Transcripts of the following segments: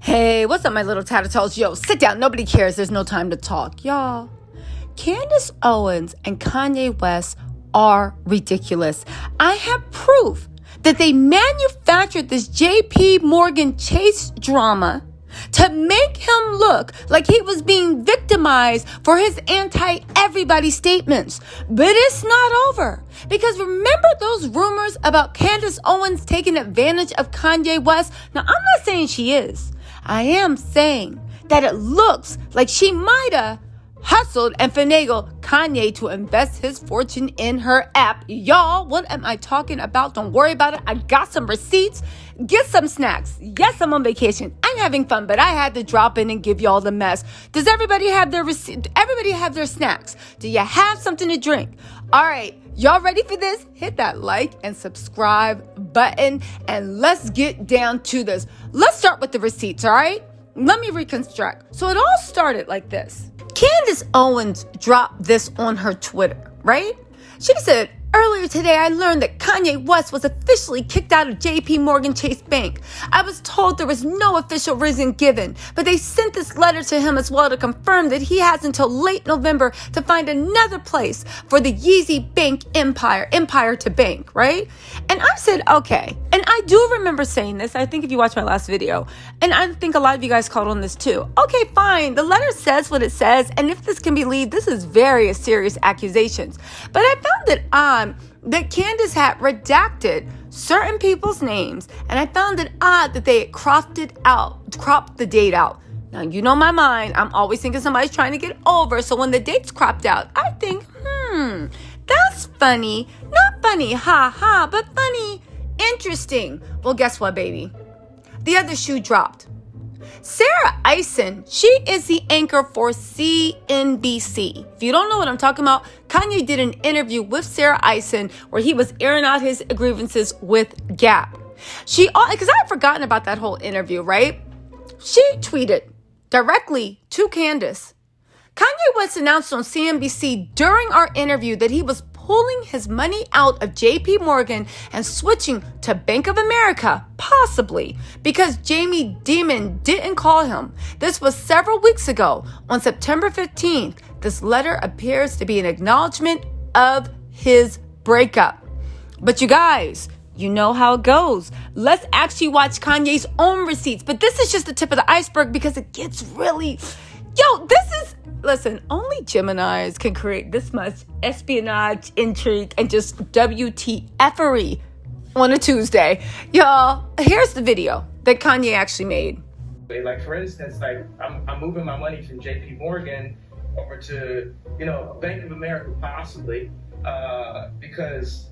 Hey, what's up, my little Tattle Tells? Yo, sit down. Nobody cares. There's no time to talk. Y'all, Candace Owens and Kanye West are ridiculous. I have proof that they manufactured this JP Morgan Chase drama to make him look like he was being victimized for his anti-everybody statements. But it's not over. Because remember those rumors about Candace Owens taking advantage of Kanye West? Now, I'm not saying she is. I am saying that it looks like she might have hustled and finagled Kanye to invest his fortune in her app. Y'all, what am I talking about? Don't worry about it. I got some receipts. Get some snacks. Yes, I'm on vacation. I'm having fun, but I had to drop in and give y'all the mess. Does everybody have their receipt? Everybody have their snacks? Do you have something to drink? All right, y'all ready for this? Hit that like and subscribe button, and let's get down to this. Let's start with the receipts, all right? Let me reconstruct. So it all started like this. Candace Owens dropped this on her Twitter, right? She said, earlier today, I learned that Kanye West was officially kicked out of JP Morgan Chase Bank. I was told there was no official reason given, but they sent this letter to him as well to confirm that he has until late November to find another place for the Yeezy Bank empire to bank, right? And I said, okay. And I do remember saying this. I think if you watched my last video, and I think a lot of you guys called on this too. Okay, fine. The letter says what it says. And if this can be believed, this is very serious accusations. But I found it odd that Candace had redacted certain people's names, and I found it odd that they had cropped the date out. Now, you know my mind, I'm always thinking somebody's trying to get over, so when the date's cropped out, I think, that's funny. Not funny, ha, but funny, interesting. Well, guess what, baby? The other shoe dropped. Sarah Eisen, she is the anchor for CNBC. If you don't know what I'm talking about, Kanye did an interview with Sarah Eisen where he was airing out his grievances with Gap. Because I had forgotten about that whole interview, right? She tweeted directly to Candace. Kanye West announced on CNBC during our interview that he was pulling his money out of JP Morgan and switching to Bank of America, possibly because Jamie Dimon didn't call him. This was several weeks ago. On September 15th, this letter appears to be an acknowledgement of his breakup. But you guys, you know how it goes. Let's actually watch Kanye's own receipts. But this is just the tip of the iceberg because it gets really... Listen, only Geminis can create this much espionage, intrigue, and just WTFery on a Tuesday. Y'all, here's the video that Kanye actually made. Like, for instance, like I'm moving my money from JP Morgan over to, Bank of America, possibly, because...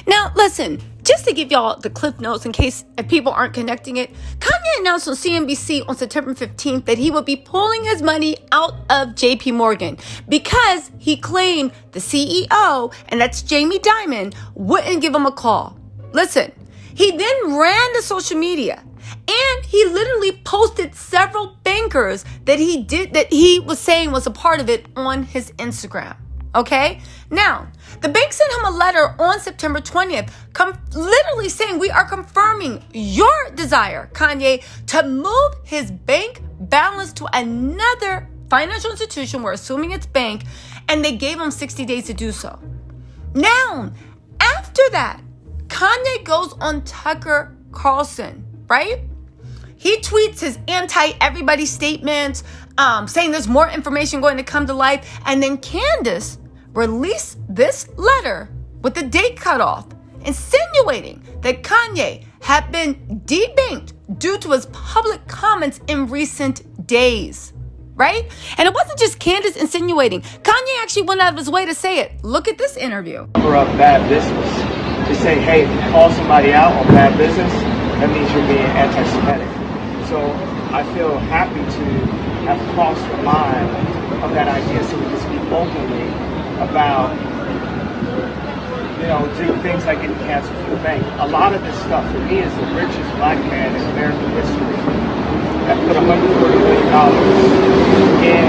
Now, listen, just to give y'all the cliff notes in case if people aren't connecting it, Kanye announced on CNBC on September 15th that he would be pulling his money out of JP Morgan because he claimed the CEO, and that's Jamie Dimon, wouldn't give him a call. Listen, he then ran to social media and he literally posted several bankers that he was saying was a part of it on his Instagram. Okay? Now, the bank sent him a letter on September 20th, literally saying, we are confirming your desire, Kanye, to move his bank balance to another financial institution. We're assuming it's bank, and they gave him 60 days to do so. Now, after that, Kanye goes on Tucker Carlson, right? He tweets his anti-everybody statements, saying there's more information going to come to light. And then Candace released this letter with the date cut off, insinuating that Kanye had been debanked due to his public comments in recent days, right? And it wasn't just Candace insinuating. Kanye actually went out of his way to say it. Look at this interview. Cover up bad business. To say, hey, if you call somebody out on bad business, that means you're being anti-Semitic. So I feel happy to have crossed the line of that idea so we can speak openly about, do things like getting canceled from the bank. A lot of this stuff for me is the richest black man in American history that put $140 million in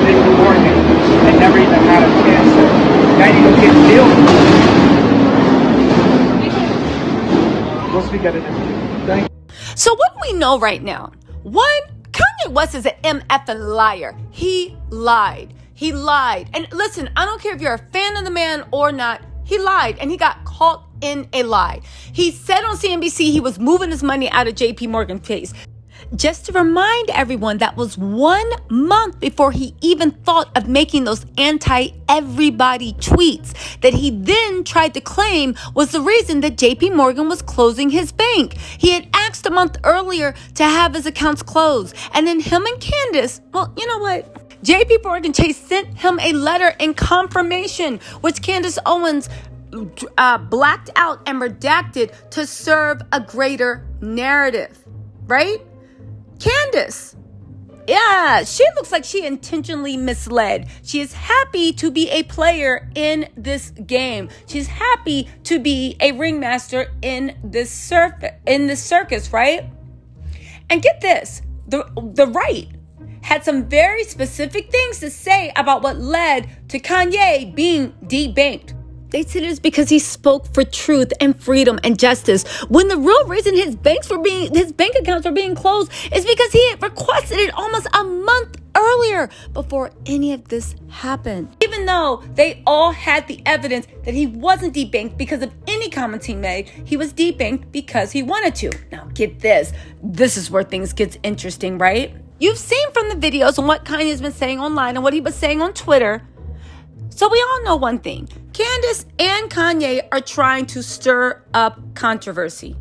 JP Morgan and never even had a chance to not even get billions. We'll speak at an interview. Thank you. So what do we know right now? One, Kanye West is an MFing liar. He lied. He lied. And listen, I don't care if you're a fan of the man or not. He lied and he got caught in a lie. He said on CNBC he was moving his money out of JP Morgan Chase. Just to remind everyone, that was 1 month before he even thought of making those anti-everybody tweets that he then tried to claim was the reason that JP Morgan was closing his bank. He had asked a month earlier to have his accounts closed. And then him and Candace, well, you know what? JP Morgan Chase sent him a letter in confirmation, which Candace Owens blacked out and redacted to serve a greater narrative, right? Candace, yeah, she looks like she intentionally misled. She is happy to be a player in this game. She's happy to be a ringmaster in this circus, right? And get this, the right had some very specific things to say about what led to Kanye being debanked. They said it was because he spoke for truth and freedom and justice, when the real reason his bank accounts were being closed is because he had requested it almost a month earlier before any of this happened. Even though they all had the evidence that he wasn't debanked because of any comments he made, he was debanked because he wanted to. Now get this. This is where things get interesting, right? You've seen from the videos and what Kanye's been saying online and what he was saying on Twitter. So we all know one thing. Candace and Kanye are trying to stir up controversy.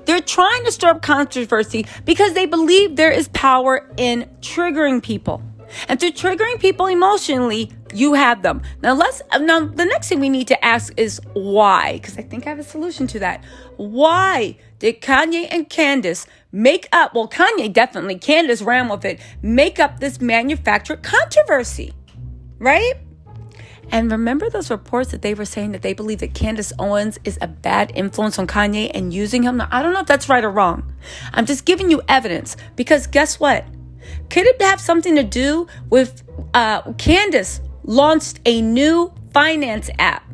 They're trying to stir up controversy because they believe there is power in triggering people. And through triggering people emotionally, you have them. Now the next thing we need to ask is why? Because I think I have a solution to that. Why did Kanye and Candace make up? Well, Kanye definitely, Candace ran with it. Make up this manufactured controversy, right? And remember those reports that they were saying that they believe that Candace Owens is a bad influence on Kanye and using him? Now, I don't know if that's right or wrong. I'm just giving you evidence because guess what? Could it have something to do with Candace launched a new finance app?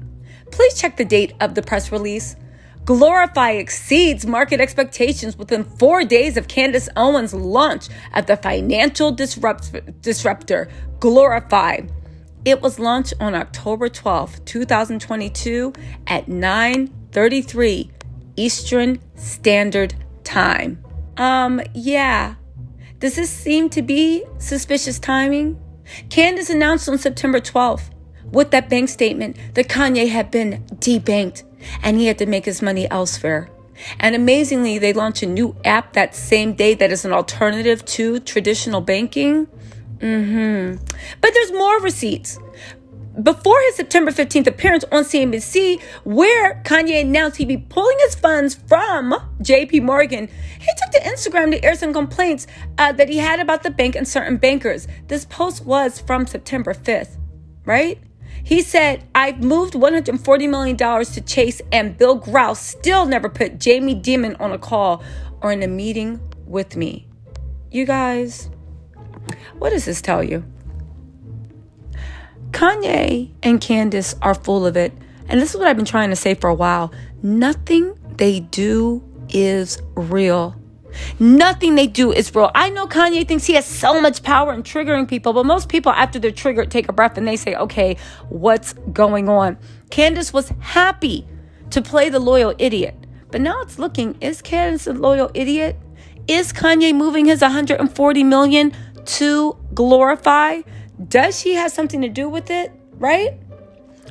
Please check the date of the press release. Glorify exceeds market expectations within 4 days of Candace Owens' launch of the financial disruptor, Glorify. It was launched on October 12th, 2022 at 9:33 Eastern Standard Time. Yeah. Does this seem to be suspicious timing? Candace announced on September 12th with that bank statement that Kanye had been debanked and he had to make his money elsewhere. And amazingly, they launched a new app that same day that is an alternative to traditional banking. But there's more receipts. Before his September 15th appearance on CNBC, where Kanye announced he'd be pulling his funds from JP Morgan, he took to Instagram to air some complaints that he had about the bank and certain bankers. This post was from September 5th, right? He said, I've moved $140 million to Chase, and Bill Grouse still never put Jamie Dimon on a call or in a meeting with me. You guys, what does this tell you? Kanye and Candace are full of it. And this is what I've been trying to say for a while. Nothing they do is real. Nothing they do is real. I know Kanye thinks he has so much power in triggering people, but most people after they're triggered take a breath and they say, okay, what's going on? Candace was happy to play the loyal idiot. But now it's looking, is Candace a loyal idiot? Is Kanye moving his $140 million to Glorify? Does she have something to do with it, right?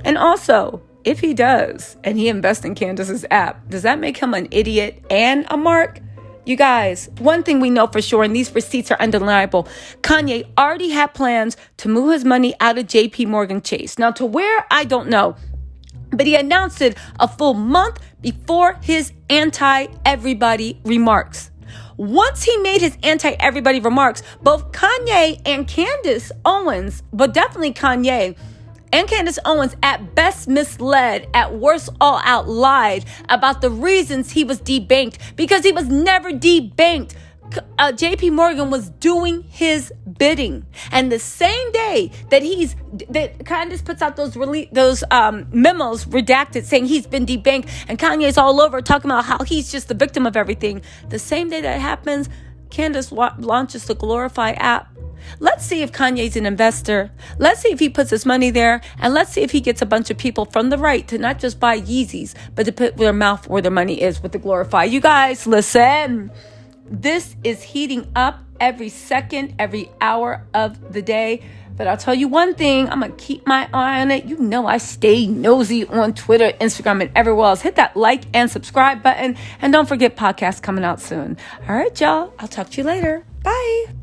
And also, if he does, and he invests in Candace's app, does that make him an idiot and a mark? You guys, one thing we know for sure, and these receipts are undeniable, Kanye already had plans to move his money out of JP Morgan Chase. Now, to where, I don't know. But he announced it a full month before his anti-everybody remarks. Once he made his anti-everybody remarks, both Kanye and Candace Owens, but definitely Kanye and Candace Owens, at best misled, at worst all out lied about the reasons he was debanked, because he was never debanked. JP Morgan was doing his bidding. And the same day that Candace puts out those memos redacted saying he's been debanked and Kanye's all over talking about how he's just the victim of everything, the same day that happens, Candace launches the Glorify app. Let's see if Kanye's an investor. Let's see if he puts his money there. And let's see if he gets a bunch of people from the right to not just buy Yeezys, but to put their mouth where their money is with the Glorify. You guys, listen. This is heating up every second, every hour of the day. But I'll tell you one thing, I'm going to keep my eye on it. You know I stay nosy on Twitter, Instagram, and everywhere else. Hit that like and subscribe button. And don't forget podcasts coming out soon. All right, y'all. I'll talk to you later. Bye.